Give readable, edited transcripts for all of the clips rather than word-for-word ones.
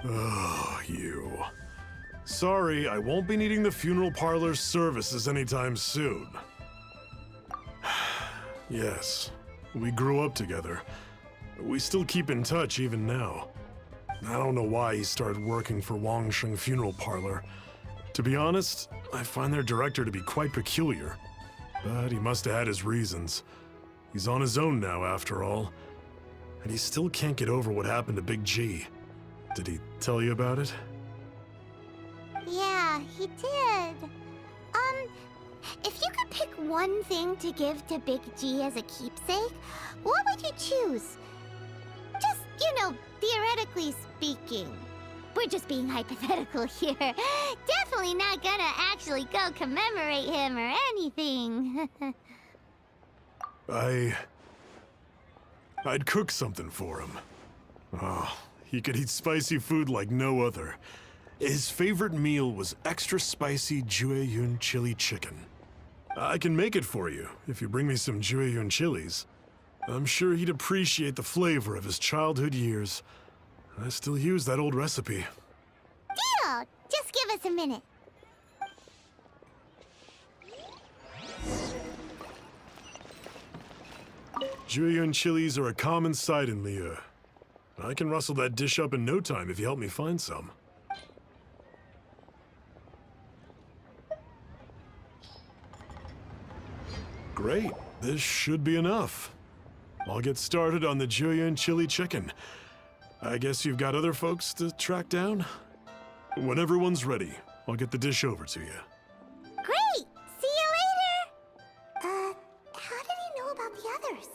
Oh, you. Sorry, I won't be needing the funeral parlor's services anytime soon. Yes, we grew up together. We still keep in touch even now. I don't know why he started working for Wangsheng Funeral Parlor. To be honest, I find their director to be quite peculiar. But he must have had his reasons. He's on his own now, after all. And he still can't get over what happened to Big G. Did he tell you about it? Yeah, he did. If you could pick one thing to give to Big G as a keepsake, what would you choose? Just, theoretically speaking. We're just being hypothetical here. Definitely not gonna actually go commemorate him or anything. I'd cook something for him. Oh, he could eat spicy food like no other. His favorite meal was extra spicy Jueyun chili chicken. I can make it for you if you bring me some Jueyun chilies. I'm sure he'd appreciate the flavor of his childhood years. I still use that old recipe. Deal! Just give us a minute. Jueyun chilies are a common sight in Liyue. I can rustle that dish up in no time if you help me find some. Great, this should be enough. I'll get started on the Jueyun chili chicken. I guess you've got other folks to track down? When everyone's ready, I'll get the dish over to you. Great! See you later! How did he know about the others?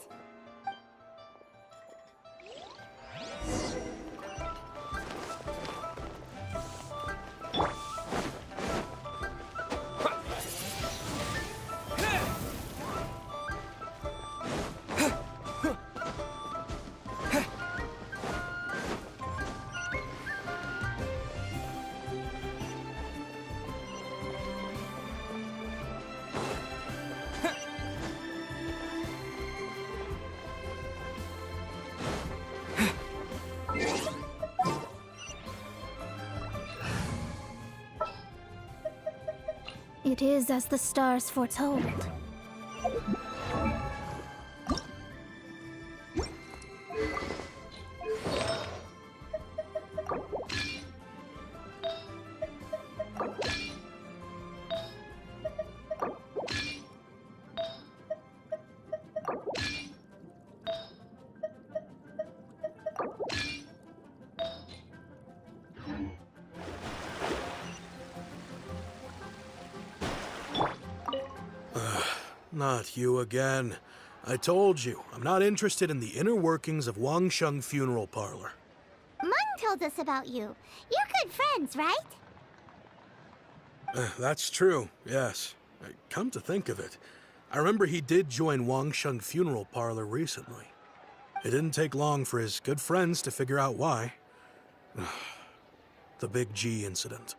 It is as the stars foretold. Not you again. I told you, I'm not interested in the inner workings of Wangsheng Funeral Parlor. Mung told us about you. You're good friends, right? That's true, yes. Come to think of it, I remember he did join Wangsheng Funeral Parlor recently. It didn't take long for his good friends to figure out why. The Big G incident.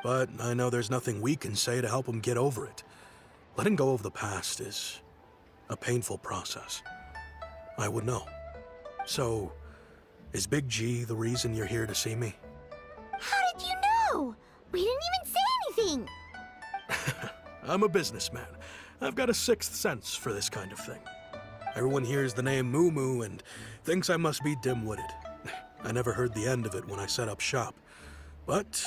But I know there's nothing we can say to help him get over it. Letting go of the past is a painful process. I would know. So, is Big G the reason you're here to see me? How did you know? We didn't even say anything! I'm a businessman. I've got a sixth sense for this kind of thing. Everyone hears the name Moo Moo and thinks I must be dim-witted. I never heard the end of it when I set up shop. But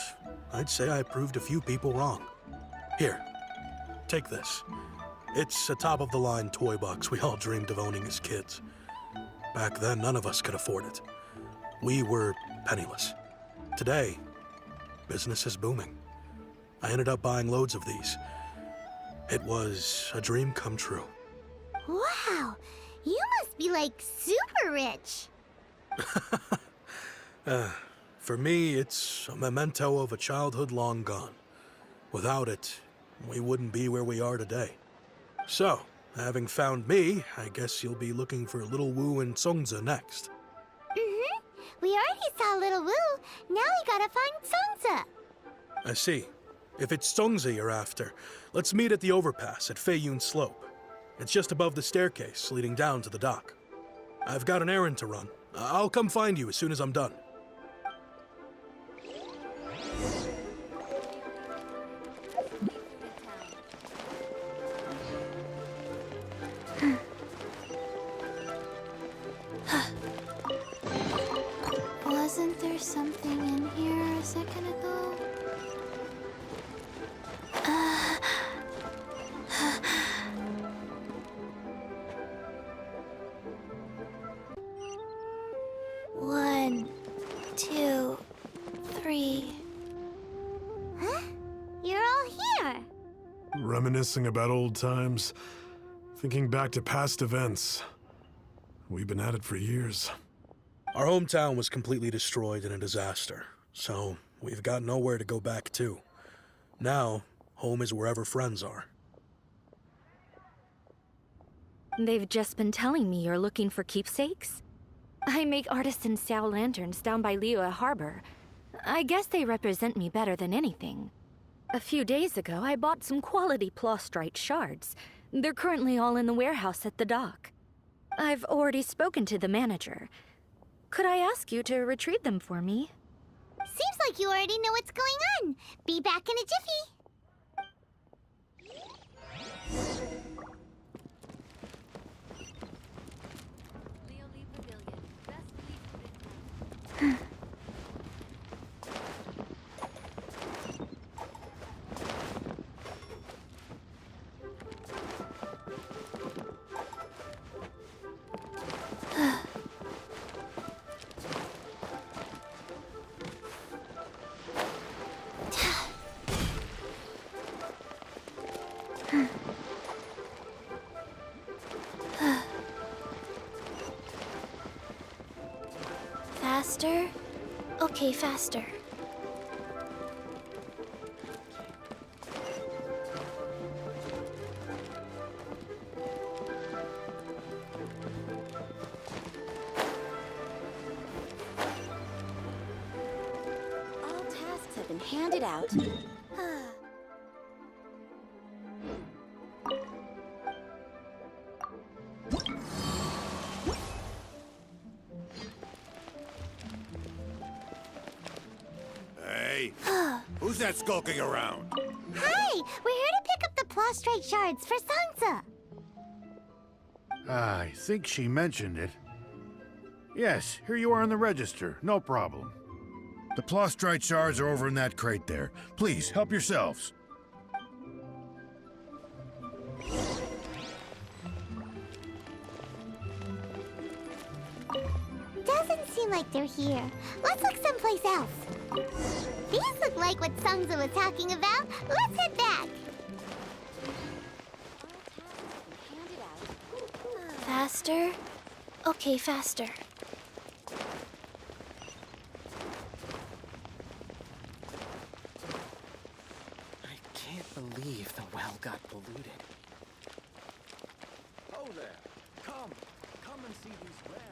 I'd say I proved a few people wrong. Here. Take this. It's a top-of-the-line toy box we all dreamed of owning as kids. Back then, none of us could afford it. We were penniless. Today, business is booming. I ended up buying loads of these. It was a dream come true. Wow! You must be, like, super rich! For me, it's a memento of a childhood long gone. Without it, we wouldn't be where we are today. So, having found me, I guess you'll be looking for Little Wu and Songza next. Mm-hmm. We already saw Little Wu. Now we gotta find Songza. I see. If it's Songza you're after, let's meet at the overpass at Feiyun Slope. It's just above the staircase leading down to the dock. I've got an errand to run. I'll come find you as soon as I'm done. Wasn't there something in here a second ago? One, two, three. Huh? You're all here. Reminiscing about old times, thinking back to past events. We've been at it for years. Our hometown was completely destroyed in a disaster, so we've got nowhere to go back to. Now, home is wherever friends are. They've just been telling me you're looking for keepsakes. I make artisan Sao lanterns down by Liyue Harbor. I guess they represent me better than anything. A few days ago, I bought some quality plastrite shards. They're currently all in the warehouse at the dock. I've already spoken to the manager. Could I ask you to retrieve them for me? Seems like you already know what's going on. Be back in a jiffy. Faster? Okay, faster. All tasks have been handed out. Hey, who's that skulking around? Hi, we're here to pick up the plastrite shards for Sansa. I think she mentioned it. Yes, here you are on the register. No problem. The plastrite shards are over in that crate there. Please, help yourselves. Doesn't seem like they're here. Let's look someplace else. These look like what Sansa was talking about. Let's head back. Faster? Okay, faster. I can't believe the well got polluted. Oh there! Come and see these wares.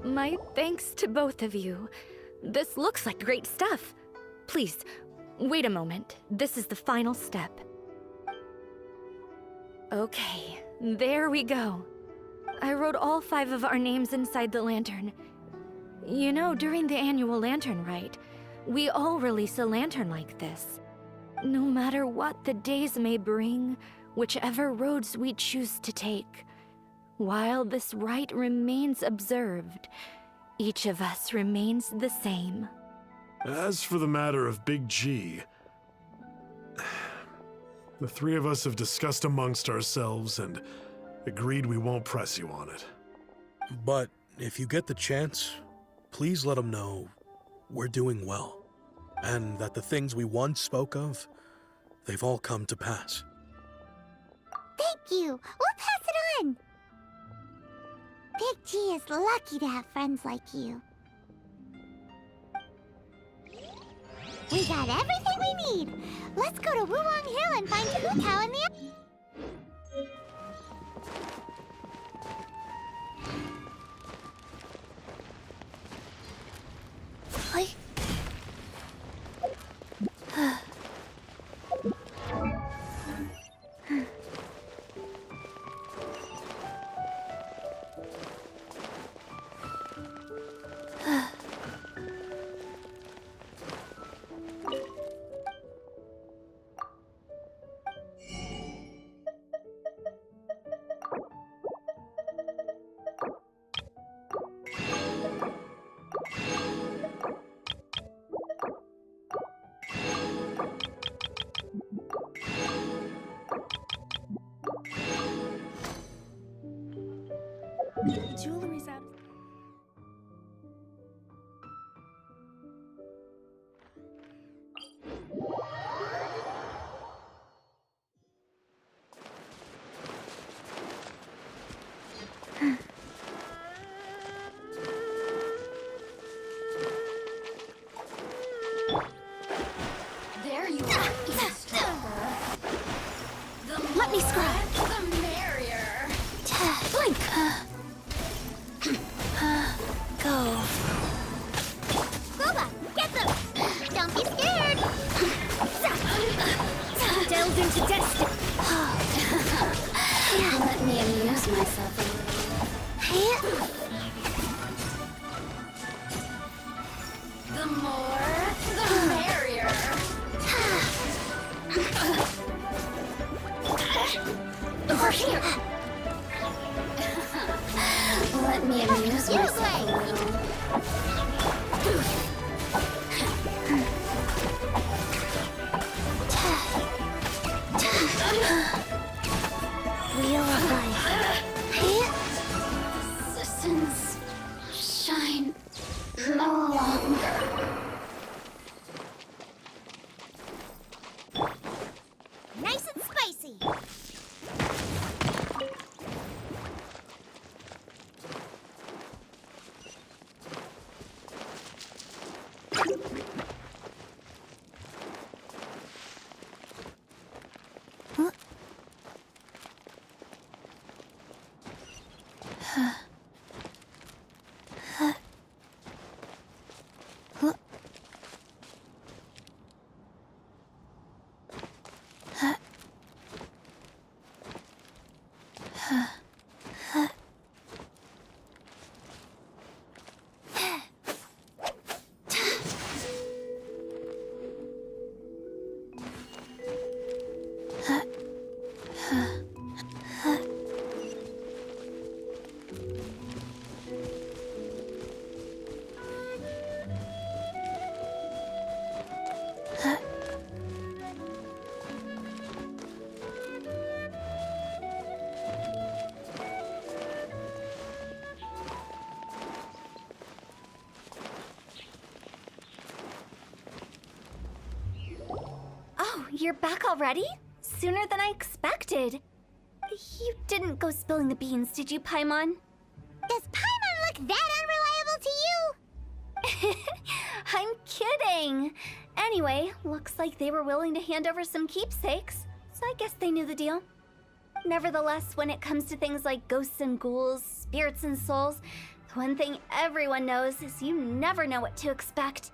My thanks to both of you. This looks like great stuff. Please, wait a moment. This is the final step. Okay, there we go. I wrote all 5 of our names inside the lantern. You know, during the annual lantern rite, we all release a lantern like this. No matter what the days may bring, whichever roads we choose to take, while this rite remains observed, each of us remains the same. As for the matter of Big G, the 3 of us have discussed amongst ourselves and agreed we won't press you on it. But if you get the chance, please let them know we're doing well, and that the things we once spoke of, they've all come to pass. Thank you. We'll pass it on. Big G is lucky to have friends like you. We got everything we need. Let's go to Wulong Hill and find Hu Tao in the... Jewelry's out. There you are, even stronger. Let me scribe. The merrier. Blink. Go. Boba, get them! Don't be scared! Delve into destiny. Let me amuse myself a little. The more, the merrier. Over here. Let me amuse myself a little. Wheel of life. Resistance shine no longer. Nice and spicy! Oh, you're back already? Sooner than I expected. You didn't go spilling the beans, did you, Paimon? Does Paimon look that unreliable to you? I'm kidding. Anyway, looks like they were willing to hand over some keepsakes, so I guess they knew the deal. Nevertheless, when it comes to things like ghosts and ghouls, spirits and souls, the one thing everyone knows is you never know what to expect.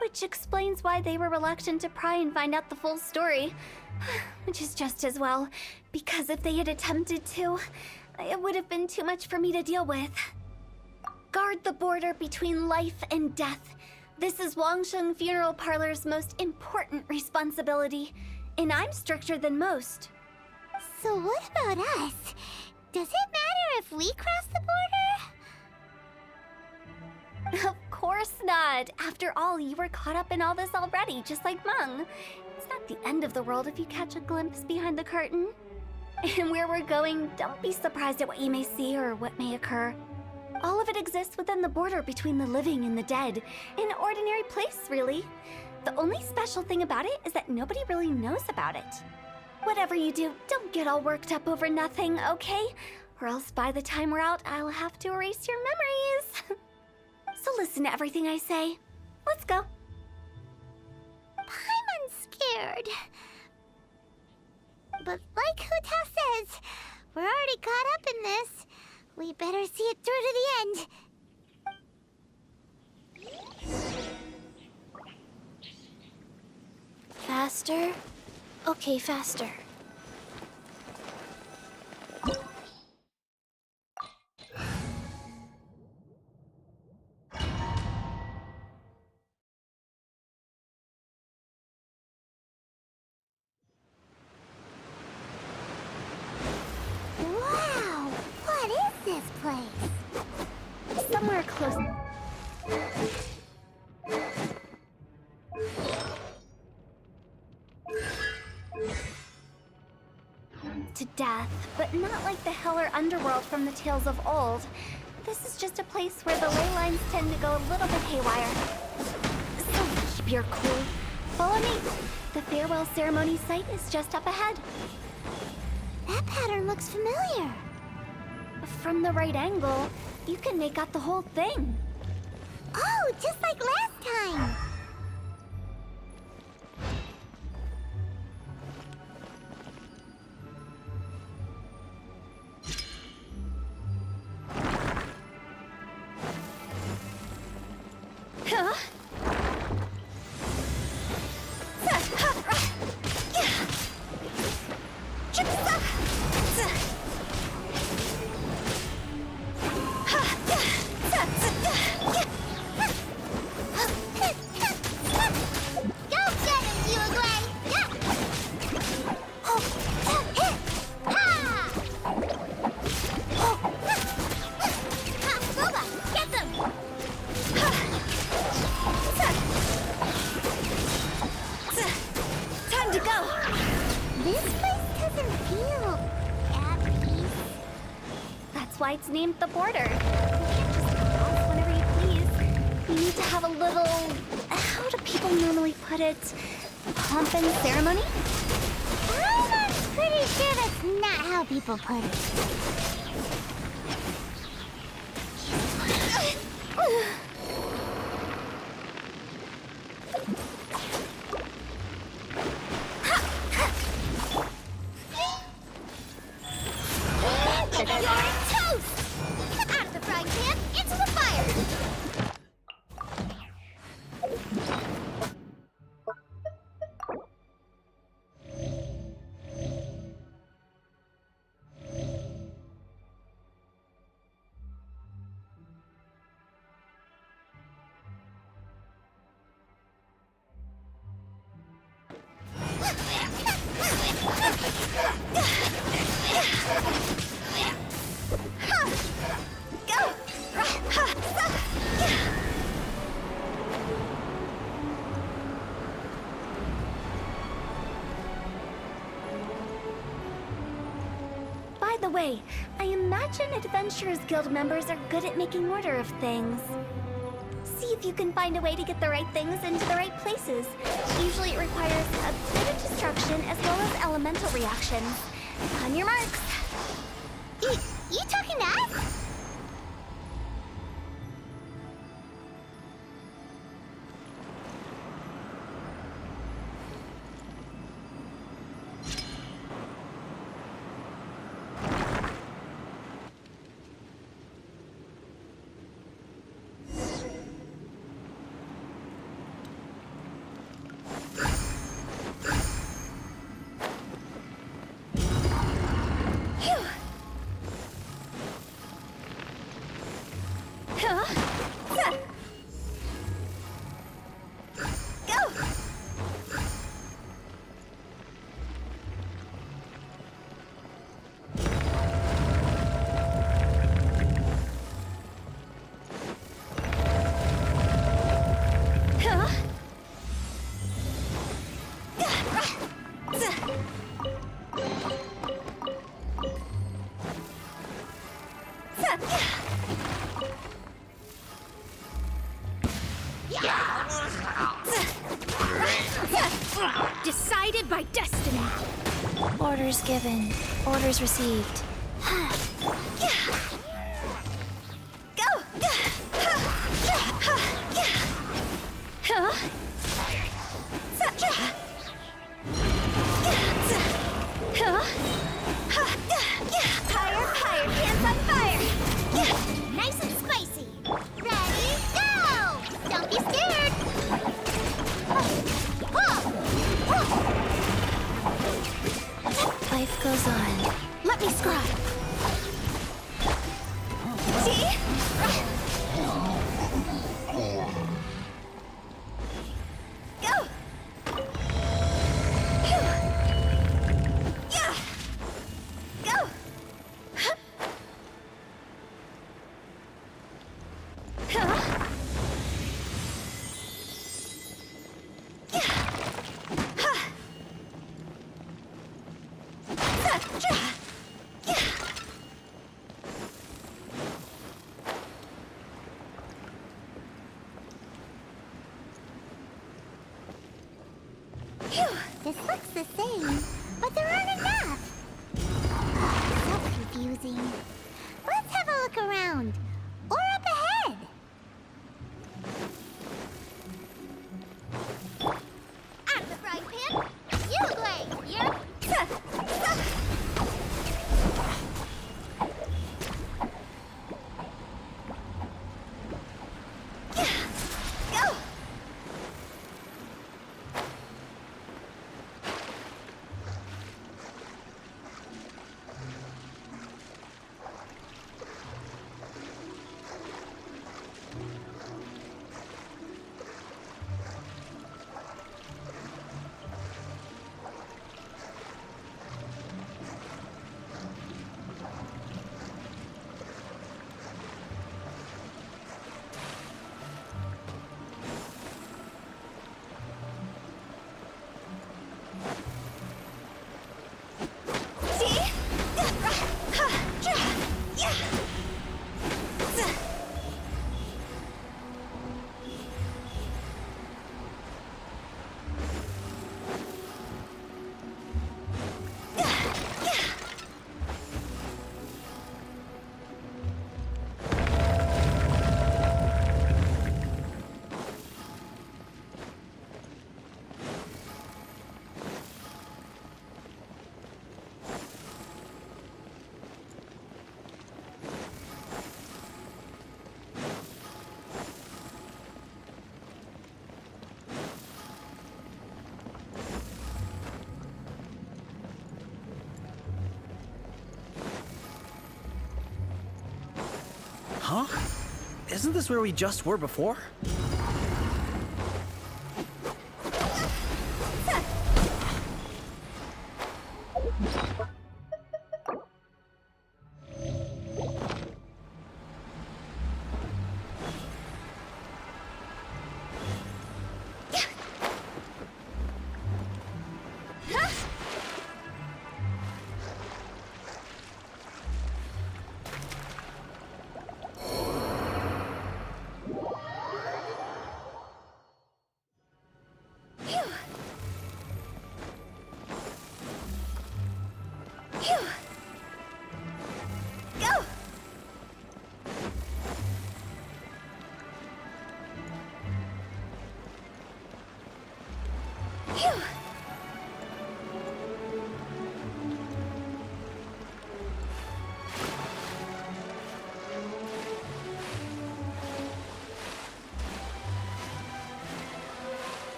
Which explains why they were reluctant to pry and find out the full story. Which is just as well, because if they had attempted to, it would have been too much for me to deal with. Guard the border between life and death. This is Wangsheng Funeral Parlor's most important responsibility, and I'm stricter than most. So what about us? Does it matter if we cross the border? Of course not. After all, you were caught up in all this already, just like Meng. It's not the end of the world if you catch a glimpse behind the curtain. And where we're going, don't be surprised at what you may see or what may occur. All of it exists within the border between the living and the dead. An ordinary place, really. The only special thing about it is that nobody really knows about it. Whatever you do, don't get all worked up over nothing, okay? Or else by the time we're out, I'll have to erase your memories. So listen to everything I say. Let's go. Paimon's scared. But like Huta says, we're already caught up in this. We better see it through to the end. Faster? Okay, faster. Wow! What is this place? Somewhere close. death, but not like the hell or underworld from the tales of old. This is just a place where the ley lines tend to go a little bit haywire. So keep your cool. Follow me. The farewell ceremony site is just up ahead. That pattern looks familiar. From the right angle, you can make out the whole thing. Oh, just like last time. Huh? Why it's named the Border. You can't just cross whenever you please. You need to have a little... how do people normally put it? Pomp and ceremony? I'm pretty sure that's not how people put it. By the way, I imagine Adventurers Guild members are good at making order of things. See if you can find a way to get the right things into the right places. Usually it requires a bit of destruction as well as elemental reactions. On your marks. You talking to us? Decided by destiny. Orders given. Orders received. Go! Higher, higher, hands on fire! Nice and spicy. Ready, go! Don't be scared. Life goes on. Let me scribe. See? Go! Yeah! Go! Huh? Isn't this where we just were before?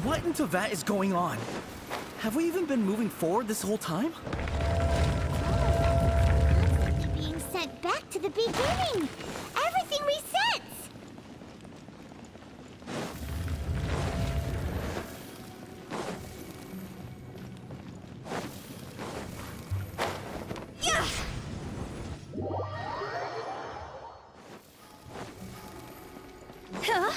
What into that is going on? Have we even been moving forward this whole time? Constantly being sent back to the beginning. Everything resets. Yeah. Huh?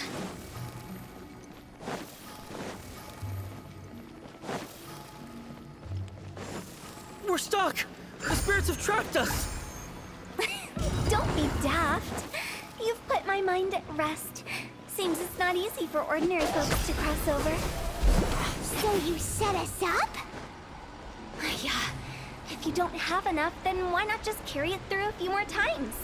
We're stuck! The spirits have trapped us! Don't be daft. You've put my mind at rest. Seems it's not easy for ordinary folks to cross over. So you set us up? Yeah. If you don't have enough, then why not just carry it through a few more times?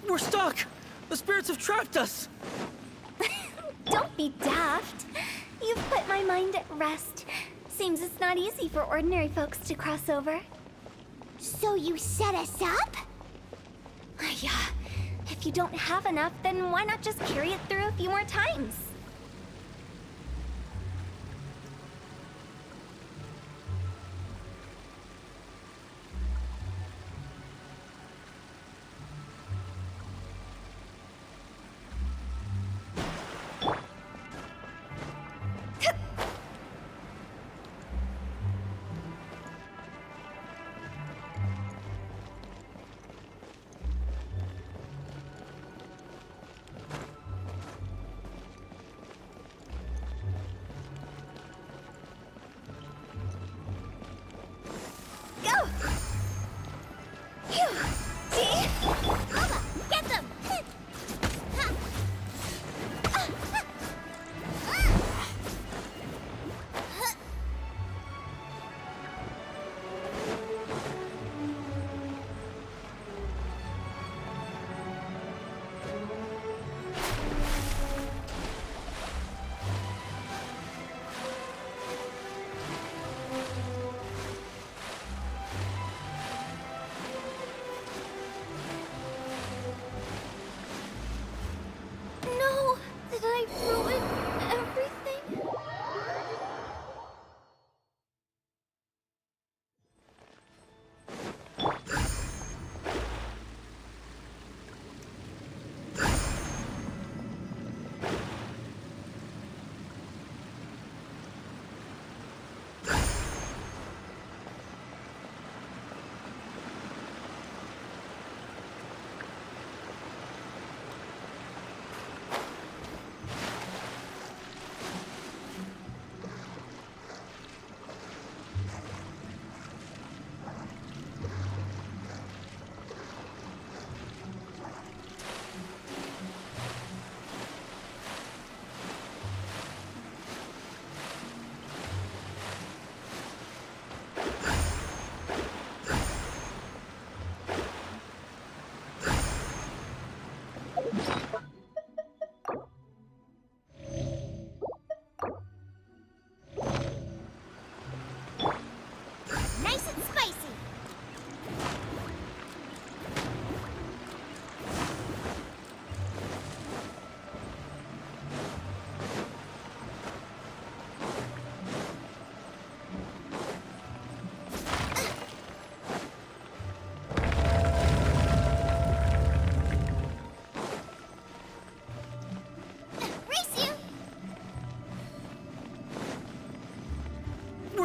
We're stuck! The spirits have trapped us! Don't be daft. You've put my mind at rest. Seems it's not easy for ordinary folks to cross over. So you set us up? Yeah. If you don't have enough, then why not just carry it through a few more times?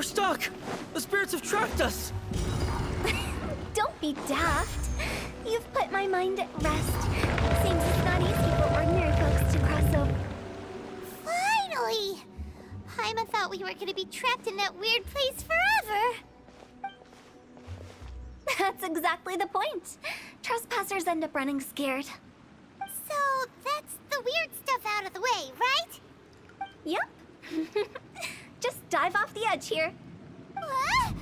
We're stuck! The spirits have trapped us! Don't be daft. You've put my mind at rest. Seems it's not easy for ordinary folks to cross over. Finally! Paimon thought we were gonna be trapped in that weird place forever. That's exactly the point. Trespassers end up running scared. So that's the weird stuff out of the way, right? Yep. Just dive off the edge here. What?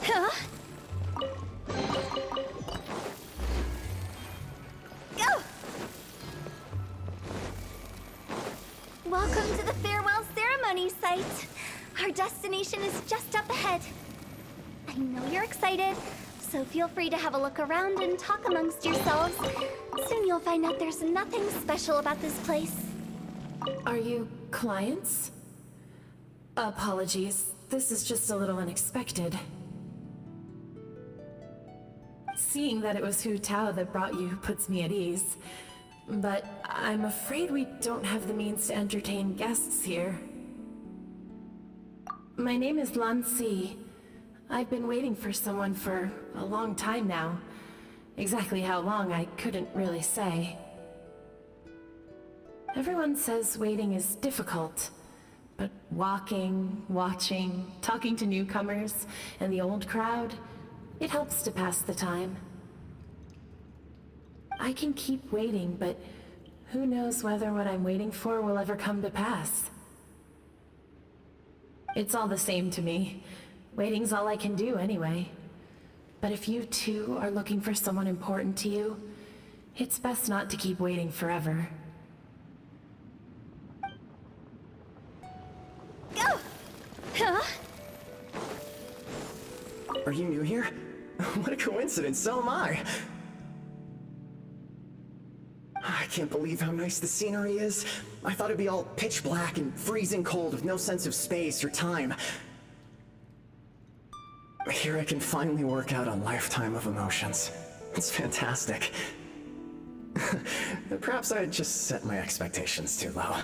Huh? Go! Welcome to the farewell ceremony site. Our destination is just up ahead. I know you're excited, so feel free to have a look around and talk amongst yourselves. Soon you'll find out there's nothing special about this place. Are you clients? Apologies, this is just a little unexpected. Seeing that it was Hu Tao that brought you puts me at ease. But I'm afraid we don't have the means to entertain guests here. My name is Lan Si. I've been waiting for someone for a long time now. Exactly how long, I couldn't really say. Everyone says waiting is difficult, but walking, watching, talking to newcomers, and the old crowd, it helps to pass the time. I can keep waiting, but who knows whether what I'm waiting for will ever come to pass. It's all the same to me. Waiting's all I can do anyway. But if you too are looking for someone important to you, it's best not to keep waiting forever. Go! Huh? Are you new here? What a coincidence, so am I! I can't believe how nice the scenery is. I thought it'd be all pitch black and freezing cold with no sense of space or time. Here I can finally work out a lifetime of emotions. It's fantastic. Perhaps I just set my expectations too low.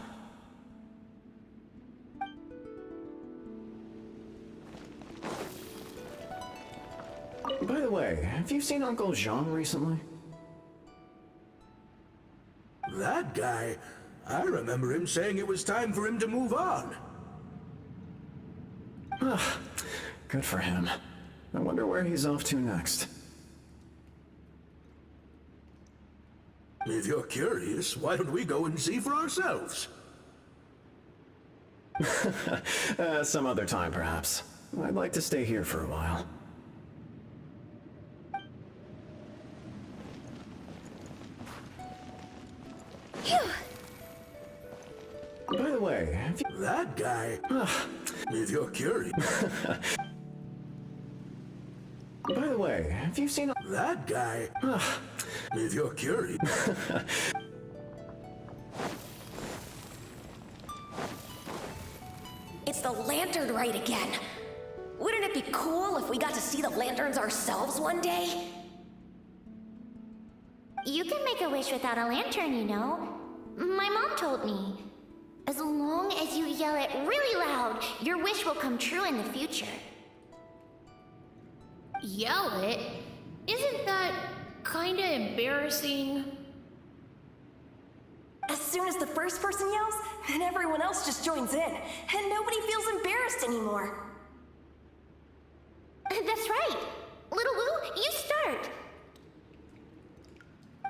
By the way, have you seen Uncle Jean recently? That guy? I remember him saying it was time for him to move on. Good for him. I wonder where he's off to next. If you're curious, why don't we go and see for ourselves? Some other time, perhaps. I'd like to stay here for a while. Phew. By the way, have you... That guy? If you're curious... By the way, have you seen... That guy? If you're curious... It's the lantern rite again. Wouldn't it be cool if we got to see the lanterns ourselves one day? You can make a wish without a lantern, you know. My mom told me. As long as you yell it really loud, your wish will come true in the future. Yell it? Isn't that kinda embarrassing? As soon as the first person yells, then everyone else just joins in, and nobody feels embarrassed anymore. That's right. Little Wu, you start.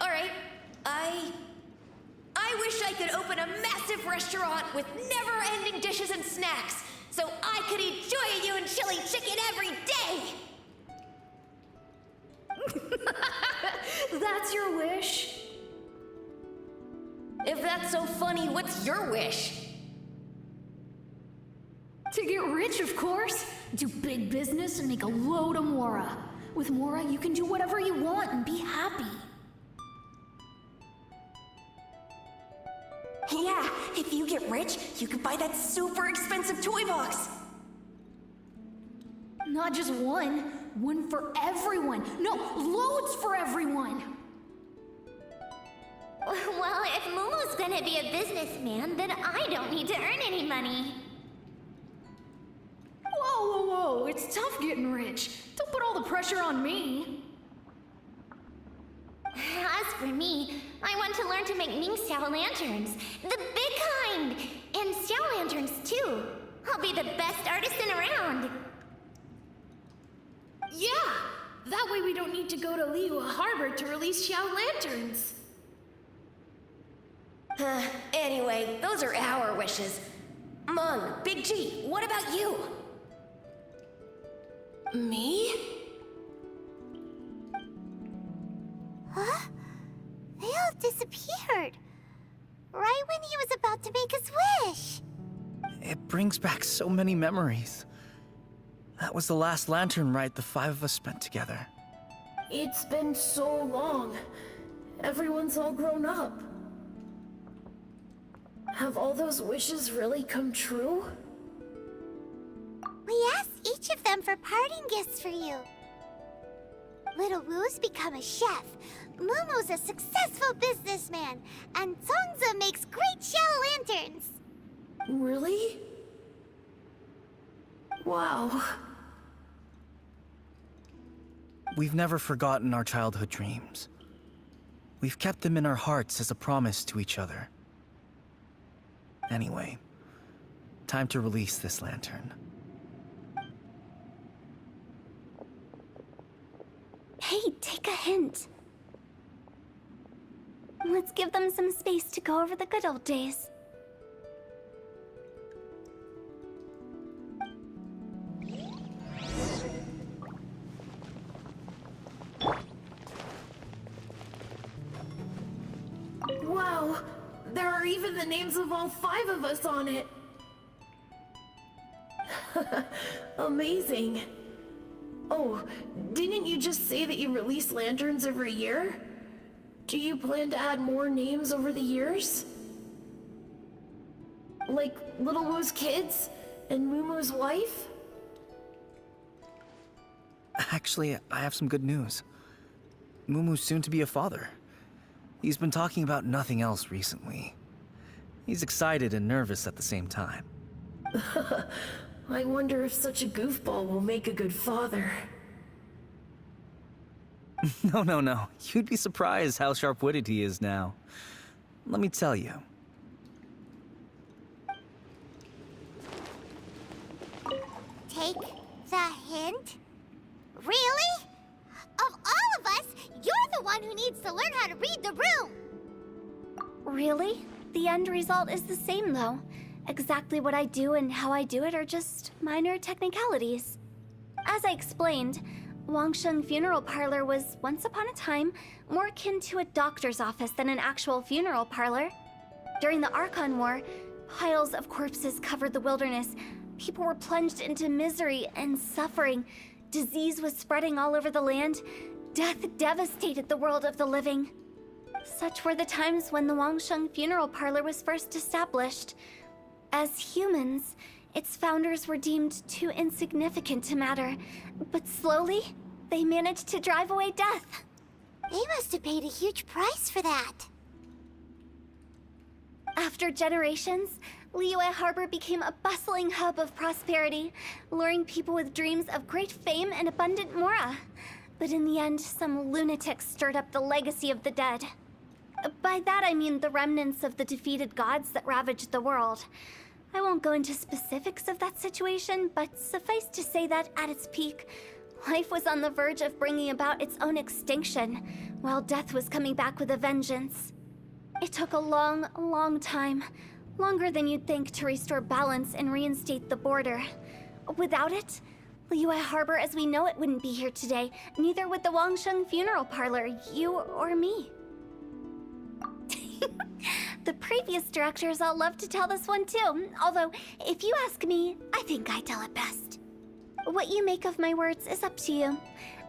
Alright, I wish I could open a massive restaurant with never-ending dishes and snacks, so I could eat Joy and chili chicken every day! That's your wish? If that's so funny, what's your wish? To get rich, of course. Do big business and make a load of Mora. With Mora, you can do whatever you want and be happy. yeah, if you get rich, you can buy that super expensive toy box. Not just one. One for everyone. No, loads for everyone. Well, if Momo's gonna be a businessman, then I don't need to earn any money. Whoa, whoa, whoa. It's tough getting rich. Don't put all the pressure on me. As for me, I want to learn to make Ming Xiao lanterns. The big kind! And Xiao lanterns, too. I'll be the best artisan around. Yeah! That way we don't need to go to Liyue Harbor to release Xiao lanterns. Anyway, those are our wishes. Mung, Big G, what about you? Me? Huh? They all disappeared. Right when he was about to make his wish. It brings back so many memories. That was the last lantern ride the 5 of us spent together. It's been so long. Everyone's all grown up. Have all those wishes really come true? We asked each of them for parting gifts for you. Little Wu's become a chef, Momo's a successful businessman, and Zongzi makes great Xiao lanterns. Really? Wow. We've never forgotten our childhood dreams. We've kept them in our hearts as a promise to each other. Anyway, time to release this lantern. Hey, take a hint. Let's give them some space to go over the good old days. Wow, there are even the names of all 5 of us on it. Amazing. Oh, didn't you just say that you release lanterns every year? Do you plan to add more names over the years? Like Little Wu's kids and Mumu's wife? Actually, I have some good news. Mumu's soon to be a father. He's been talking about nothing else recently. He's excited and nervous at the same time. I wonder if such a goofball will make a good father. No. You'd be surprised how sharp-witted he is now. Let me tell you. Take the hint? Really? Of all of us, you're the one who needs to learn how to read the room! Really? The end result is the same, though. Exactly what I do and how I do it are just minor technicalities. As I explained, Wangsheng Funeral Parlor was, once upon a time, more akin to a doctor's office than an actual funeral parlor. During the Archon War, piles of corpses covered the wilderness. People were plunged into misery and suffering. Disease was spreading all over the land. Death devastated the world of the living. Such were the times when the Wangsheng Funeral Parlor was first established. As humans, its founders were deemed too insignificant to matter, but slowly, they managed to drive away death. They must have paid a huge price for that. After generations, Liyue Harbor became a bustling hub of prosperity, luring people with dreams of great fame and abundant mora. But in the end, some lunatics stirred up the legacy of the dead. By that I mean the remnants of the defeated gods that ravaged the world. I won't go into specifics of that situation, but suffice to say that at its peak, life was on the verge of bringing about its own extinction, while death was coming back with a vengeance. It took a long, long time, longer than you'd think, to restore balance and reinstate the border. Without it, Liyue Harbor as we know it wouldn't be here today, neither would the Wangsheng Funeral Parlor, you or me. The previous directors all love to tell this one too, although, if you ask me, I think I tell it best. What you make of my words is up to you.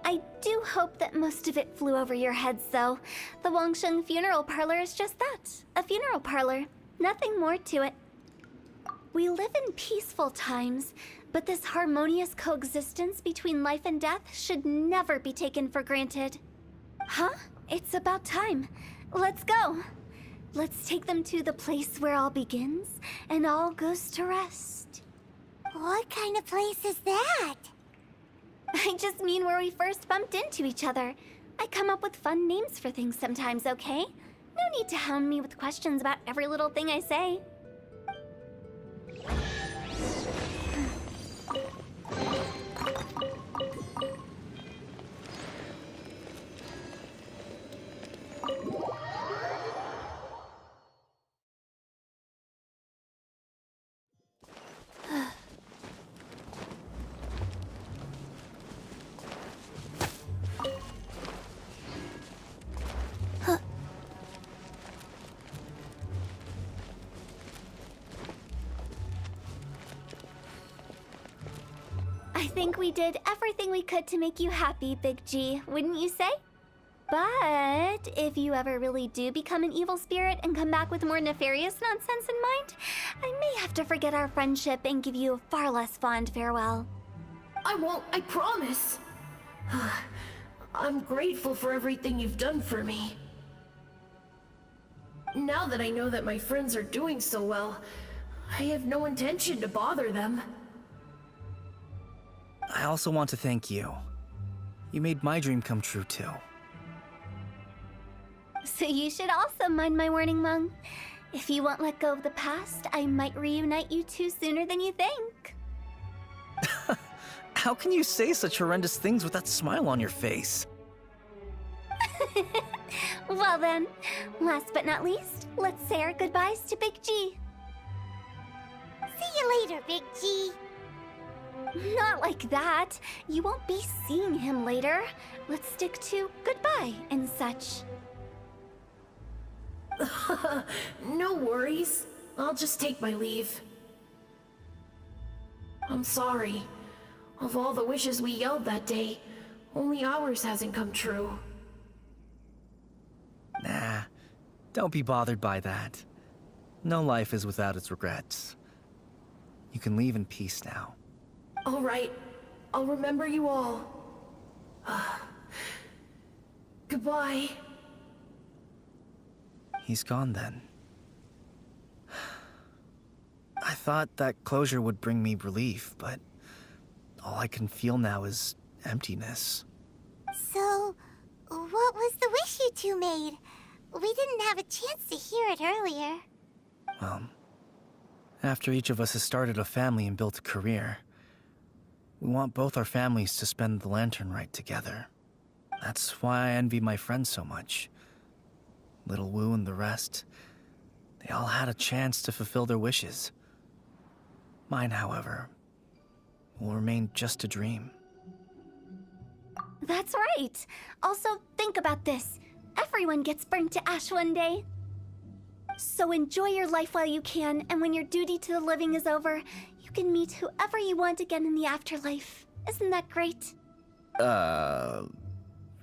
I do hope that most of it flew over your heads, though. The Wangsheng Funeral Parlor is just that, a funeral parlor. Nothing more to it. We live in peaceful times, but this harmonious coexistence between life and death should never be taken for granted. Huh? It's about time. Let's go. Let's take them to the place where all begins and all goes to rest. What kind of place is that? I just mean where we first bumped into each other. I come up with fun names for things sometimes, okay? No need to hound me with questions about every little thing I say. I think we did everything we could to make you happy, Big G, wouldn't you say? But if you ever really do become an evil spirit and come back with more nefarious nonsense in mind, I may have to forget our friendship and give you a far less fond farewell. I won't, I promise. I'm grateful for everything you've done for me. Now that I know that my friends are doing so well, I have no intention to bother them. I also want to thank you. You made my dream come true, too. So you should also mind my warning, Mung. If you won't let go of the past, I might reunite you two sooner than you think. How can you say such horrendous things with that smile on your face? Well then, last but not least, let's say our goodbyes to Big G. See you later, Big G. Not like that. You won't be seeing him later. Let's stick to goodbye and such. No worries. I'll just take my leave. I'm sorry. Of all the wishes we yelled that day, only ours hasn't come true. Nah, don't be bothered by that. No life is without its regrets. You can leave in peace now. All right. I'll remember you all. Goodbye. He's gone then. I thought that closure would bring me relief, but all I can feel now is emptiness. So, what was the wish you two made? We didn't have a chance to hear it earlier. Well, after each of us has started a family and built a career, we want both our families to spend the Lantern Rite together. That's why I envy my friends so much. Little Wu and the rest, they all had a chance to fulfill their wishes. Mine, however, will remain just a dream. That's right. Also, think about this. Everyone gets burnt to ash one day. So enjoy your life while you can, and when your duty to the living is over, you can meet whoever you want again in the afterlife. Isn't that great?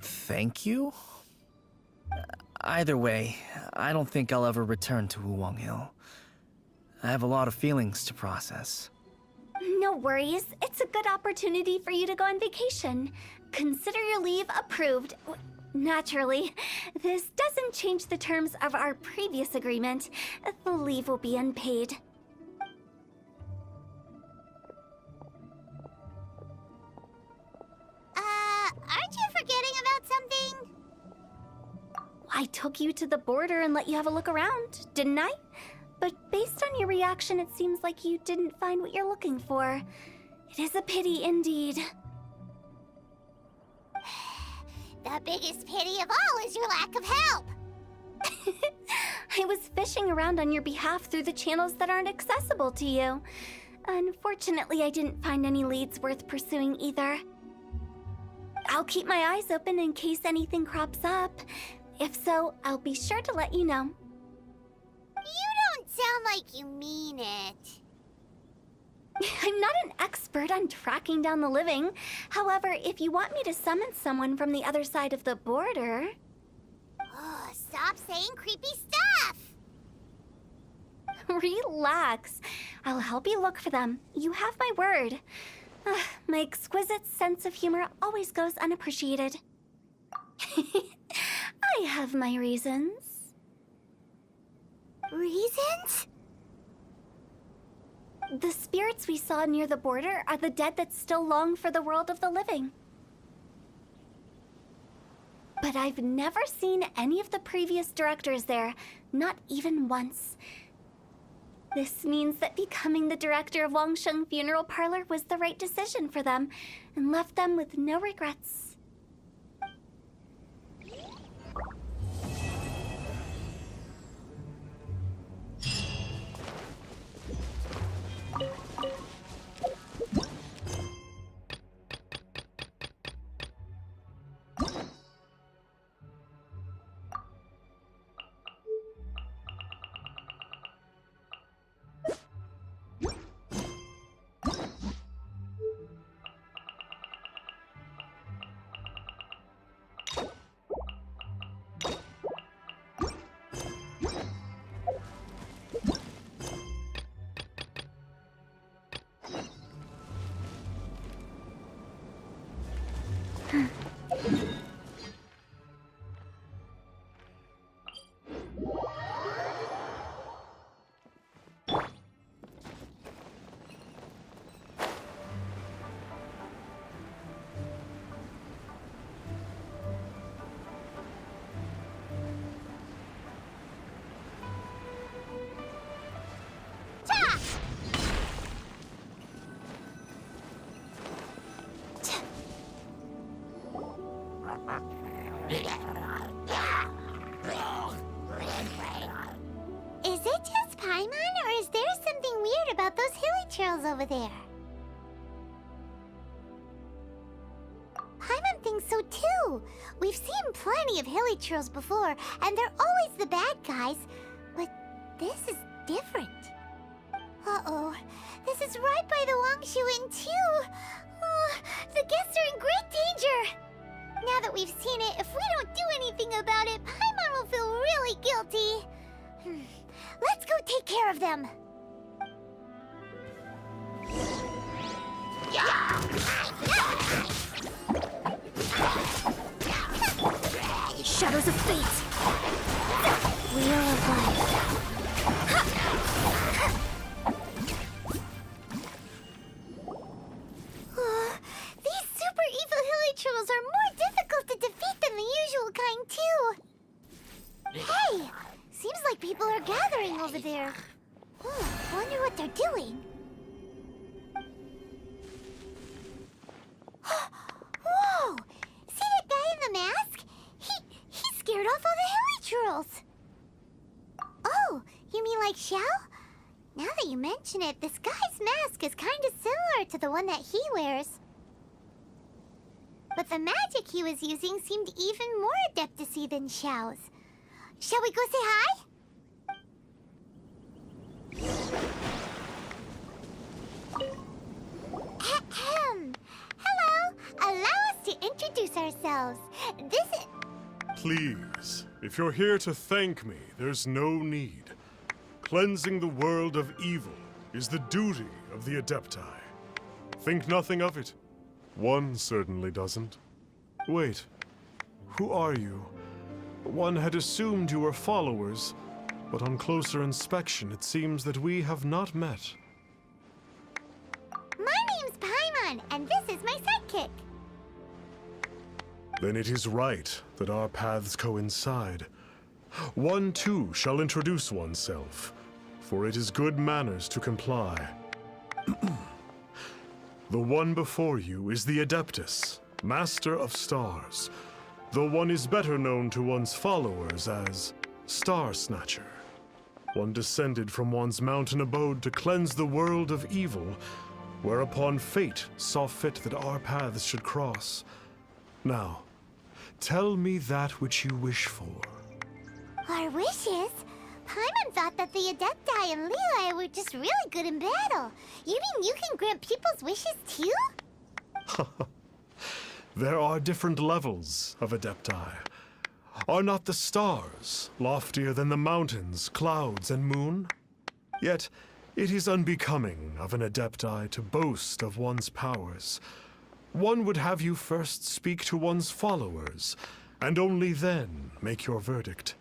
Thank you? Either way, I don't think I'll ever return to Wuwang Hill. I have a lot of feelings to process. No worries. It's a good opportunity for you to go on vacation. Consider your leave approved. Naturally, this doesn't change the terms of our previous agreement. The leave will be unpaid. Aren't you forgetting about something? I took you to the border and let you have a look around, didn't I? But based on your reaction, it seems like you didn't find what you're looking for. It is a pity indeed. The biggest pity of all is your lack of help. I was fishing around on your behalf through the channels that aren't accessible to you. Unfortunately, I didn't find any leads worth pursuing either. I'll keep my eyes open in case anything crops up. If so, I'll be sure to let you know. You don't sound like you mean it. I'm not an expert on tracking down the living. However, if you want me to summon someone from the other side of the border... Oh, stop saying creepy stuff! Relax. I'll help you look for them. You have my word. My exquisite sense of humor always goes unappreciated. I have my reasons. Reasons? The spirits we saw near the border are the dead that still long for the world of the living. But I've never seen any of the previous directors there, not even once. This means that becoming the director of Wangsheng Funeral Parlor was the right decision for them, and left them with no regrets. Is it just Paimon, or is there something weird about those hilly trails over there? Paimon thinks so too. We've seen plenty of hilly trails before, and they're always the bad guys. But this is different. Uh-oh. This is right by the Wangshu Inn too. The guests are in great danger. Now that we've seen it, if we don't do anything about it, Paimon will feel really guilty. Let's go take care of them. Shadows of fate! Wheel of life. These super evil hilly trolls are more difficult to defeat than the usual kind, too. Hey! Seems like people are gathering over there. Wonder what they're doing. Whoa! See that guy in the mask? He scared off all the hilly trolls. Oh, you mean like Xiao? Now that you mention it, this guy's mask is kind of similar to the one that he wears. But the magic he was using seemed even more adeptacy than Xiao's. Shall we go say hi? Ahem. Hello. Allow us to introduce ourselves. This is... Please, if you're here to thank me, there's no need. Cleansing the world of evil is the duty of the Adepti. Think nothing of it. One certainly doesn't. Wait, who are you? One had assumed you were followers, but on closer inspection, it seems that we have not met. My name's Paimon, and this is my sidekick. Then it is right that our paths coincide. One too shall introduce oneself, for it is good manners to comply. The one before you is the Adeptus, Master of Stars, though one is better known to one's followers as Star Snatcher. One descended from one's mountain abode to cleanse the world of evil, whereupon fate saw fit that our paths should cross. Now, tell me that which you wish for. Our wishes? Paimon thought that the Adepti and Leela were just really good in battle. You mean you can grant people's wishes too? There are different levels of Adepti. Are not the stars loftier than the mountains, clouds, and moon? Yet, it is unbecoming of an Adepti to boast of one's powers. One would have you first speak to one's followers, and only then make your verdict.